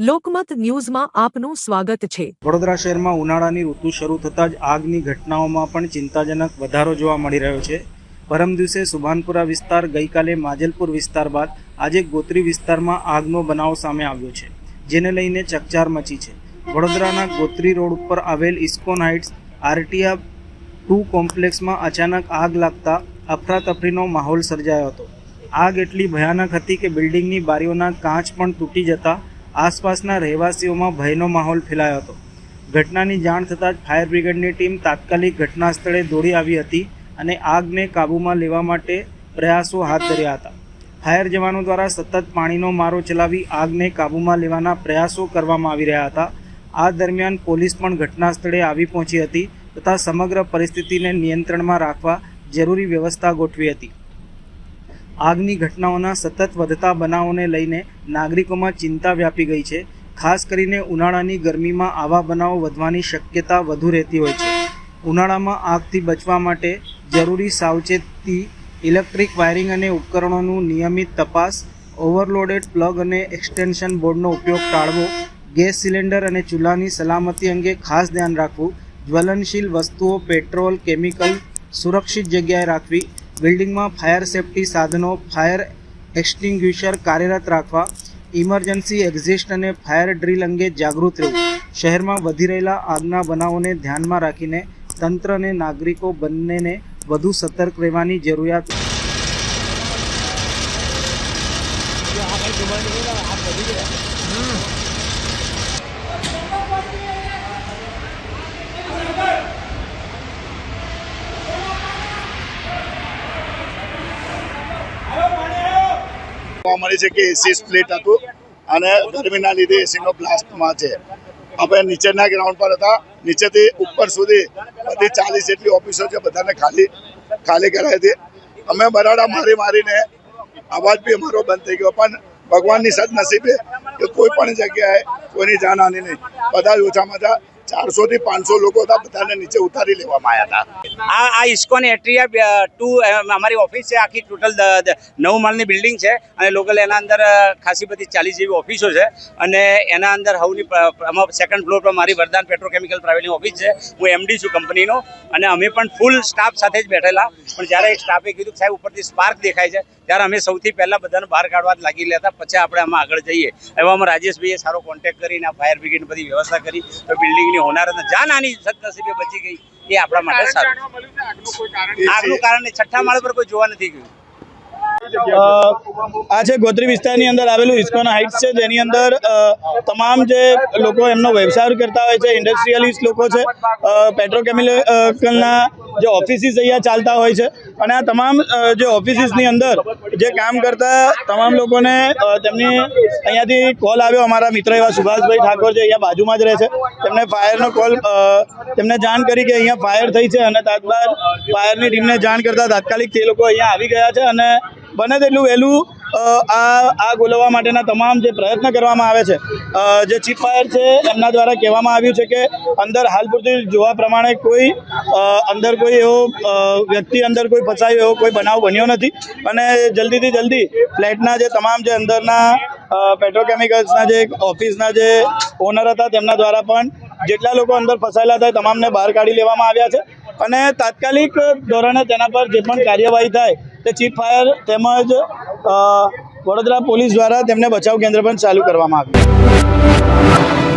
લોકમત ન્યૂઝમાં આપનું સ્વાગત છે। વડોદરા શહેરમાં ઉનાળાની ઋતુ શરૂ થતાં જ આગની ઘટનાઓમાં પણ ચિંતાજનક વધારો જોવા મળી રહ્યો છે। પરમ દિવસે સુભાનપુરા વિસ્તાર, ગઈકાલે માજલપુર વિસ્તાર બાદ આજે ગોત્રી વિસ્તારમાં આગનો બનાવ સામે આવ્યો છે, જેને લઈને ચકચાર મચી છે। વડોદરાના ગોત્રી રોડ ઉપર આવેલ ઇસ્કોન હાઇટ્સ આરટીઆ 2 કોમ્પ્લેક્સમાં અચાનક આગ લાગતા અફરાતફરીનો માહોલ સર્જાયો હતો। આગ એટલી ભયાનક હતી કે બિલ્ડિંગની બારીઓના કાચ પણ તૂટી જતા આસપાસના રહેવાસીઓમાં ભયનો માહોલ ફેલાયો હતો। ઘટનાની જાણ થતાં જ ફાયર બ્રિગેડની ટીમ તાત્કાલિક ઘટના સ્થળે દોડી આવી હતી અને આગને કાબૂમાં લેવા માટે પ્રયાસો હાથ ધર્યા હતા। ફાયર જવાનો દ્વારા સતત પાણીનો મારો ચલાવી આગને કાબૂમાં લેવાના પ્રયાસો કરવામાં આવી રહ્યા હતા। આ દરમિયાન પોલીસ પણ ઘટના સ્થળે આવી પહોંચી હતી તથા સમગ્ર પરિસ્થિતિને નિયંત્રણમાં રાખવા જરૂરી વ્યવસ્થા ગોઠવી હતી। આગની ઘટનાઓના સતત વધતા બનાવોને લઈને નાગરિકોમાં ચિંતા વ્યાપી ગઈ છે। ખાસ કરીને ઉનાળાની ગરમીમાં આવા બનાવો વધવાની શક્યતા વધુ રહેતી હોય છે। ઉનાળામાં આગથી બચવા માટે જરૂરી સાવચેતી, ઇલેક્ટ્રિક વાયરિંગ અને ઉપકરણોનું નિયમિત તપાસ, ઓવરલોડેડ પ્લગ અને એક્સટેન્શન બોર્ડનો ઉપયોગ ટાળવો, ગેસ સિલિન્ડર અને ચૂલાની સલામતી અંગે ખાસ ધ્યાન રાખવું, જ્વલનશીલ વસ્તુઓ, પેટ્રોલ, કેમિકલ સુરક્ષિત જગ્યાએ રાખવી, બિલ્ડિંગમાં ફાયર સેફ્ટી સાધનો, ફાયર એક્સટિંગ્યુશર કાર્યરત રાખવા, ઇમરજન્સી એક્ઝિસ્ટ અને ફાયર ડ્રીલ અંગે જાગૃત રહેવું। શહેરમાં વધી રહેલા આગના બનાવોને ધ્યાનમાં રાખીને તંત્ર અને નાગરિકો બંનેને વધુ સતર્ક રહેવાની જરૂરિયાત મળી છે કે એસી સ્પ્લિટ હતું અને ગરમીના લીધે એસીનો બ્લાસ્ટમાં છે। આપણે નીચેના ગ્રાઉન્ડ પર હતા, નીચેથી ઉપર સુધી બધી 40 જેટલી ઓફિસો છે, બધાને ખાલી કરાવી હતી। અમે બરાડા મારીને અવાજ બી અમારો બંધ થઈ ગયો, પણ ભગવાનની સદનસીબે કે કોઈ પણ જગ્યાએ કોઈની જાનહાનિ નહીં। બધા જ ઓછામાં ઓછા 400 થી 500 લોકો હતા, બધાને નીચે ઉતારી લેવામાં આવ્યા હતા। આ ઇસ્કોન આરટીઆ 2 અમારી ઓફિસ છે। આખી ટોટલ 9 માળની બિલ્ડિંગ છે અને લોકલ એના અંદર ખાસી બધી 40 જેવી ઓફિસો છે અને એના અંદર હવની સેકન્ડ ફ્લોર પર મારી વરદાન પેટ્રોકેમિકલ પ્રાઇવેટની ઓફિસ છે। હું એમડી છું કંપનીનો અને અમે પણ ફૂલ સ્ટાફ સાથે જ બેઠેલા, પણ જ્યારે એક સ્ટાફે કીધું સાહેબ ઉપરથી સ્પાર્ક દેખાય છે, ત્યારે અમે સૌથી પહેલાં બધાને બહાર કાઢવા લાગી લેતા, પછી આપણે આમાં આગળ જઈએ। એવામાં રાજેશભાઈએ સારો કોન્ટેક્ટ કરીને આ ફાયર બ્રિગેડની બધી વ્યવસ્થા કરી તો બિલ્ડિંગની હોનારત જાનહાનિ સદનસીબે બચી ગઈ। એ આપણા માટે સારું। આગનું કારણ 6થા માળ પર કોઈ જોવા નથી ગયું। આ છે ગોત્રી વિસ્તારની અંદર આવેલું ઇસ્કોન હાઇટ્સ છે, જેની અંદર તમામ જે લોકો એમનો વ્યવસાય કરતા હોય છે, ઇન્ડસ્ટ્રીયલિસ્ટ લોકો છે, પેટ્રોકેમિકલના જે ઓફિસીસ અહીંયા ચાલતા હોય છે અને આ તમામ જે ઓફિસીસની અંદર જે કામ કરતા તમામ લોકોને તેમની અહીંયાથી કોલ આવ્યો। અમારા મિત્ર એવા સુભાષભાઈ ઠાકોર છે, અહીંયા બાજુમાં જ રહે છે, તેમને ફાયરનો કોલ તેમને જાણ કરી કે અહીંયા ફાયર થઈ છે અને ત્યારબાદ ફાયરની ટીમને જાણ કરતાં તાત્કાલિક તે લોકો અહીંયા આવી ગયા છે અને બને તેટલું વહેલું આગ ઓલવવા માટેના તમામ જે પ્રયત્ન કરવામાં આવે છે, જે ચીફ ફાયર છે એમના દ્વારા કહેવામાં આવ્યું છે કે અંદર હાલ પૂરતું જોવા પ્રમાણે કોઈ અંદર કોઈ એવો વ્યક્તિ અંદર કોઈ ફસાયો એવો કોઈ બનાવ બન્યો નથી અને જલ્દીથી જલ્દી ફ્લેટના જે તમામ જે અંદરના પેટ્રોકેમિકલ્સના જે ઓફિસના જે ઓનર હતા તેમના દ્વારા પણ જેટલા લોકો અંદર ફસાયેલા હતા તમામને બહાર કાઢી લેવામાં આવ્યા છે અને તાત્કાલિક ધોરણે તેના પર જે પણ કાર્યવાહી થાય તે ચીફ ફાયર તેમજ વડોદરા પોલીસ દ્વારા તેમને બચાવ કેન્દ્ર પણ ચાલુ કરવામાં આવ્યું।